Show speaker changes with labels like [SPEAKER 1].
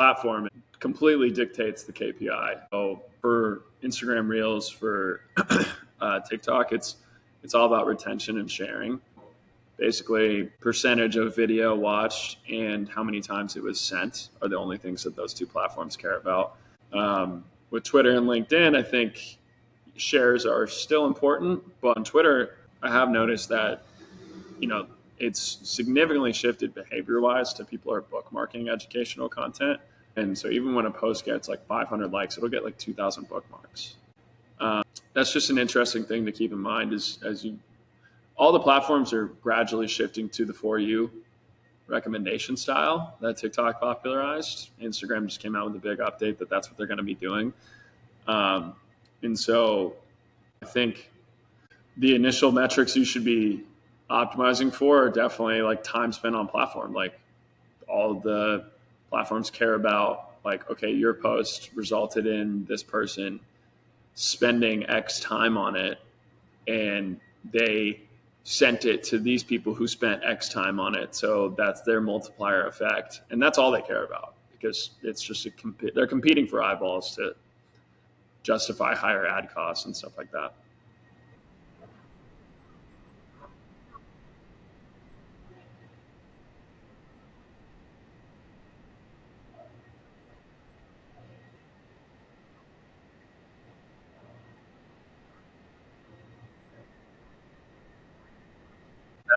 [SPEAKER 1] platform completely dictates the KPI. So for Instagram Reels, for TikTok, it's all about retention and sharing. Basically, percentage of video watched and how many times it was sent are the only things that those two platforms care about. With Twitter and LinkedIn, I think shares are still important, but on Twitter, I have noticed that, it's significantly shifted behavior-wise to people are bookmarking educational content. And so even when a post gets like 500 likes, it'll get like 2,000 bookmarks. That's just an interesting thing to keep in mind all the platforms are gradually shifting to the For You recommendation style that TikTok popularized. Instagram just came out with a big update that's what they're going to be doing. And so I think the initial metrics you should be optimizing for are definitely like time spent on platform. Like all of the platforms care about like, okay, your post resulted in this person spending X time on it, and they sent it to these people who spent X time on it. So that's their multiplier effect. And that's all they care about, because it's just they're competing for eyeballs to justify higher ad costs and stuff like that.